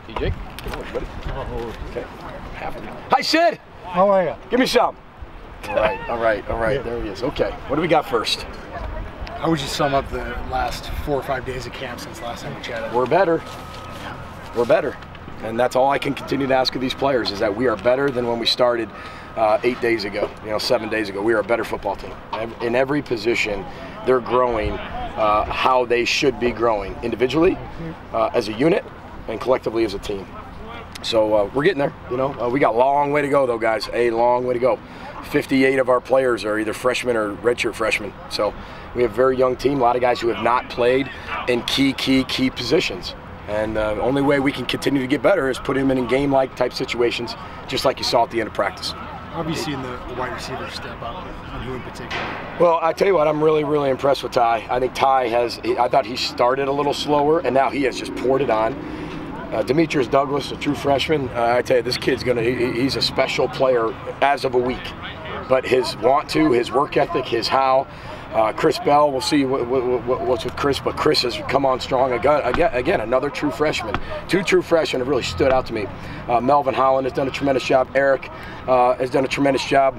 Hey, Jake. Oh, okay. Hi, Sid. How are you? Give me some. All right. Yeah. There he is. Okay. What do we got first? How would you sum up the last 4 or 5 days of camp since last time we chatted? We're better. We're better. And that's all I can continue to ask of these players is that we are better than when we started 8 days ago, 7 days ago. We are a better football team. In every position, they're growing how they should be growing, individually, as a unit, and collectively as a team. So we're getting there, we got a long way to go though, guys, a long way to go. 58 of our players are either freshmen or redshirt freshmen. So we have a very young team, a lot of guys who have not played in key positions. And the only way we can continue to get better is put him in game-like type situations, just like you saw at the end of practice. How have you seen the wide receivers step up, and who in particular? Well, I tell you what, I'm really impressed with Ty. I think Ty I thought he started a little slower, and now he has just poured it on. Demetrius Douglas, a true freshman, I tell you, this kid's he's a special player as of a week. But his want to, his work ethic, his how. Chris Bell, we'll see what's with Chris, but Chris has come on strong. Again, another true freshman. 2 true freshmen have really stood out to me. Melvin Holland has done a tremendous job. Eric has done a tremendous job.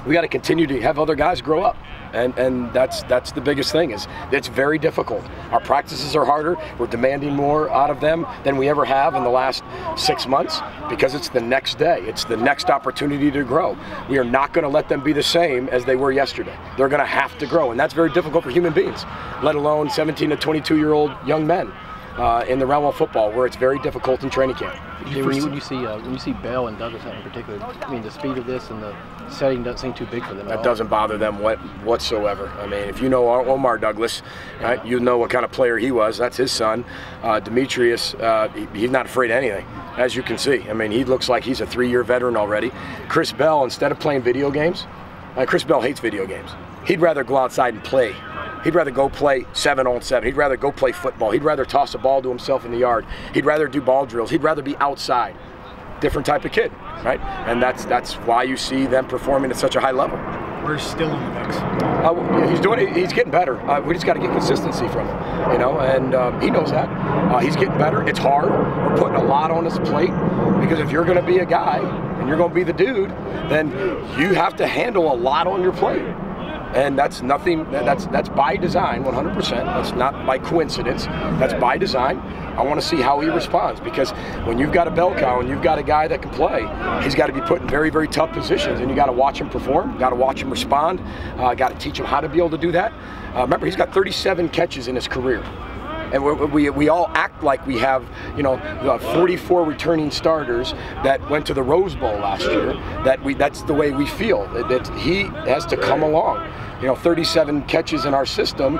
We got to continue to have other guys grow up. And that's the biggest thing. Is it's very difficult. Our practices are harder. We're demanding more out of them than we ever have in the last 6 months because it's the next day. It's the next opportunity to grow. We are not going to let them be the same as they were yesterday. They're going to have to grow, and that's very difficult for human beings, let alone 17 to 22-year-old young men in the realm of football, where it's very difficult in training camp. When you see Bell and Douglas in particular, I mean, the speed of this and the setting doesn't seem too big for them at all. That doesn't bother them whatsoever. I mean, if you know Omar Douglas, right, you know what kind of player he was. That's his son. Demetrius, he's not afraid of anything, as you can see. I mean, he looks like he's a 3-year veteran already. Chris Bell, instead of playing video games, Chris Bell hates video games. He'd rather go outside and play. He'd rather go play 7-on-7. He'd rather go play football. He'd rather toss a ball to himself in the yard. He'd rather do ball drills. He'd rather be outside. Different type of kid, right? And that's why you see them performing at such a high level. We're still in the mix. He's getting better. We just got to get consistency from him, and he knows that. He's getting better. It's hard. We're putting a lot on his plate because if you're going to be a guy and you're going to be the dude, then you have to handle a lot on your plate. And that's nothing, that's by design, 100%. That's not by coincidence. That's by design. I want to see how he responds, because when you've got a bell cow and you've got a guy that can play, he's got to be put in very tough positions, and you got to watch him perform, got to watch him respond, got to teach him how to be able to do that. Remember, he's got 37 catches in his career. And we all act like we have, 44 returning starters that went to the Rose Bowl last year. That's the way we feel. That he has to come along. 37 catches in our system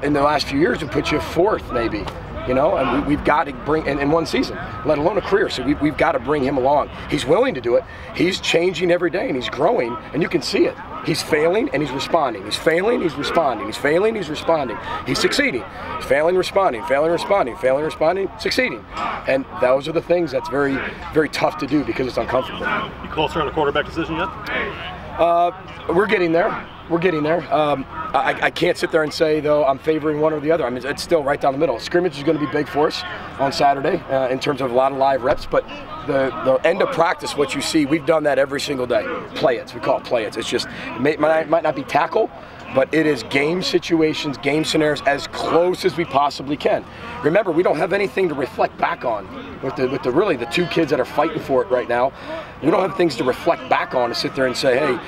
in the last few years would put you 4th, maybe. And we've got to bring in one season, let alone a career. So we've got to bring him along. He's willing to do it. He's changing every day, and he's growing, and you can see it. He's failing, and he's responding. He's failing, he's responding. He's failing, he's responding. He's succeeding. He's failing, responding, failing, responding, failing, responding, succeeding. And those are the things that's very tough to do because it's uncomfortable. You closer on a quarterback decision yet? We're getting there. We're getting there. I can't sit there and say, though, I'm favoring one or the other. I mean, it's still right down the middle. Scrimmage is going to be big for us on Saturday in terms of a lot of live reps, but the end of practice, what you see, we've done that every single day. Play-its. We call it play-its. It's just, it might not be tackle, but it is game situations, game scenarios as close as we possibly can. Remember, we don't have anything to reflect back on with really the 2 kids that are fighting for it right now. We don't have things to reflect back on to sit there and say, hey,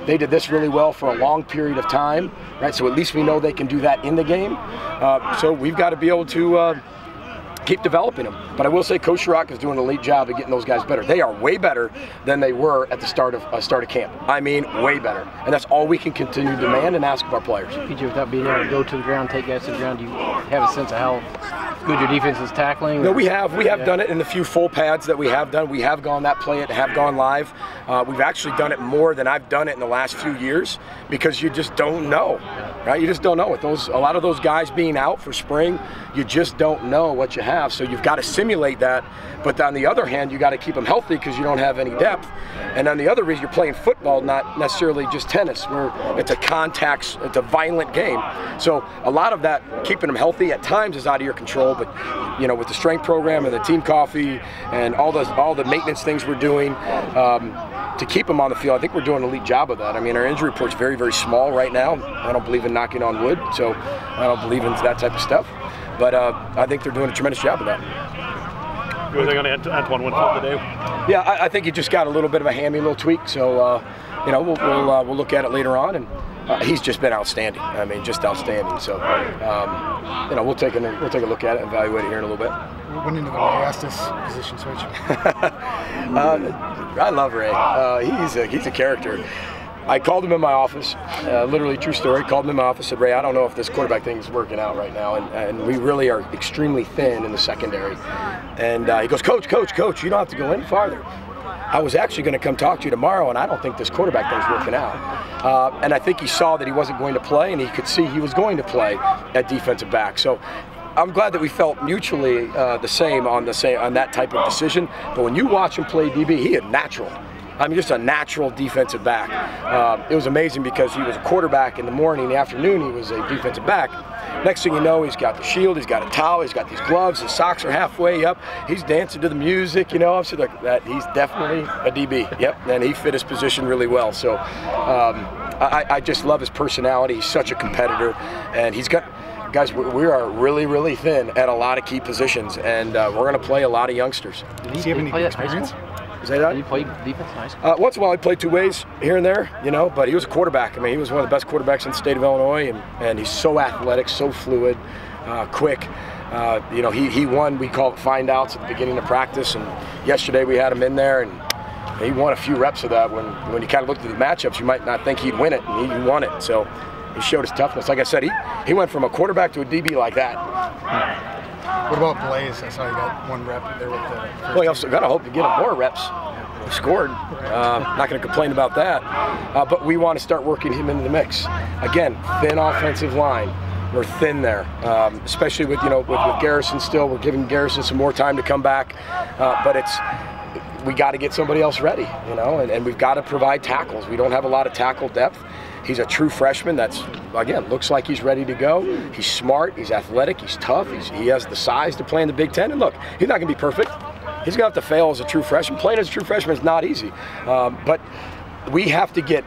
they did this really well for a long period of time, right? So at least we know they can do that in the game. So we've got to be able to keep developing them. But I will say Coach Chirac is doing an elite job of getting those guys better. They are way better than they were at the start of camp. I mean, way better. And that's all we can continue to demand and ask of our players. PJ, without being able to go to the ground, take guys to the ground, do you have a sense of how good your defense is tackling? No, we have done it in the few full pads that we have done. We have gone that play it, have gone live. We've actually done it more than I've done it in the last few years because you just don't know, right? You just don't know. With a lot of those guys being out for spring, you just don't know what you have. So you've got to simulate that, but on the other hand, you got to keep them healthy because you don't have any depth. And on the other reason, you're playing football, not necessarily just tennis, where it's a violent game. So a lot of that, keeping them healthy at times is out of your control, but you know, with the strength program and the team coffee and all the maintenance things we're doing to keep him on the field, I think we're doing an elite job of that. I mean, our injury report's very, very small right now. I don't believe in knocking on wood, so I don't believe in that type of stuff. But I think they're doing a tremendous job of that. You think on Antoine Winfield today? Yeah, I think he just got a little bit of a hammy little tweak, so you know, we'll look at it later on, and he's just been outstanding. I mean, just outstanding. So you know, we'll take a look at it and evaluate it here in a little bit. When into the Ray Estes position switch? I love Ray. He's a character. I called him in my office, literally true story, called him in my office, said, Ray, I don't know if this quarterback thing is working out right now, and we really are extremely thin in the secondary. And he goes, Coach, you don't have to go any farther. I was actually going to come talk to you tomorrow, and I don't think this quarterback thing's working out. And I think he saw that he wasn't going to play, and he could see he was going to play at defensive back. So I'm glad that we felt mutually the same on that type of decision. But when you watch him play DB, he is natural. I mean, just a natural defensive back. It was amazing because he was a quarterback in the morning, in the afternoon he was a defensive back. Next thing you know, he's got the shield, he's got a towel, he's got these gloves, his socks are halfway up, he's dancing to the music, you know. So that he's definitely a DB. Yep, and he fit his position really well. So I just love his personality. He's such a competitor, and he's got. Guys, we are really, really thin at a lot of key positions, and we're going to play a lot of youngsters. Does he have any experience? Say that? Did he play defense in high school? Once in a while, he played two ways here and there, you know, but he was a quarterback. I mean, he was one of the best quarterbacks in the state of Illinois, and he's so athletic, so fluid, quick. You know, he won, we call it find outs at the beginning of practice, and yesterday we had him in there, and he won a few reps of that. When you kind of looked at the matchups, you might not think he'd win it, and he won it. So he showed his toughness. Like I said, he went from a quarterback to a DB like that. What about Blaze? I saw you got one rep there with the first Well, you also got to hope to get him more reps. He scored. Not going to complain about that. But we want to start working him into the mix. Again, thin offensive line. We're thin there, especially with with Garrison still. We're giving Garrison some more time to come back. But we got to get somebody else ready, you know, and we've got to provide tackles. We don't have a lot of tackle depth. He's a true freshman that's, again, looks like he's ready to go. He's smart, he's athletic, he's tough, he has the size to play in the Big Ten. And look, he's not going to be perfect. He's going to have to fail as a true freshman. Playing as a true freshman is not easy. But we have to get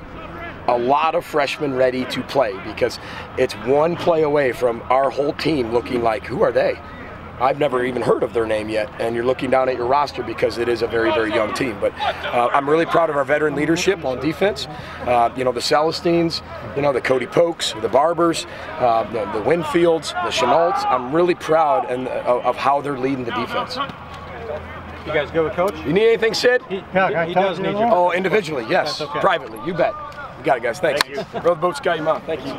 a lot of freshmen ready to play, because it's one play away from our whole team looking like, who are they? I've never even heard of their name yet, and you're looking down at your roster because it is a very, very young team. But I'm really proud of our veteran leadership on defense. You know, the Celestines, you know, the Cody Pokes, the Barbers, the Winfields, the Chenaults. I'm really proud of how they're leading the defense. You guys go with Coach? You need anything, Sid? He does need you. Oh, individually, yes. Okay. Privately, you bet. You got it, guys. Thanks. Thank you. Brother Boats got you, Mom. Thank you.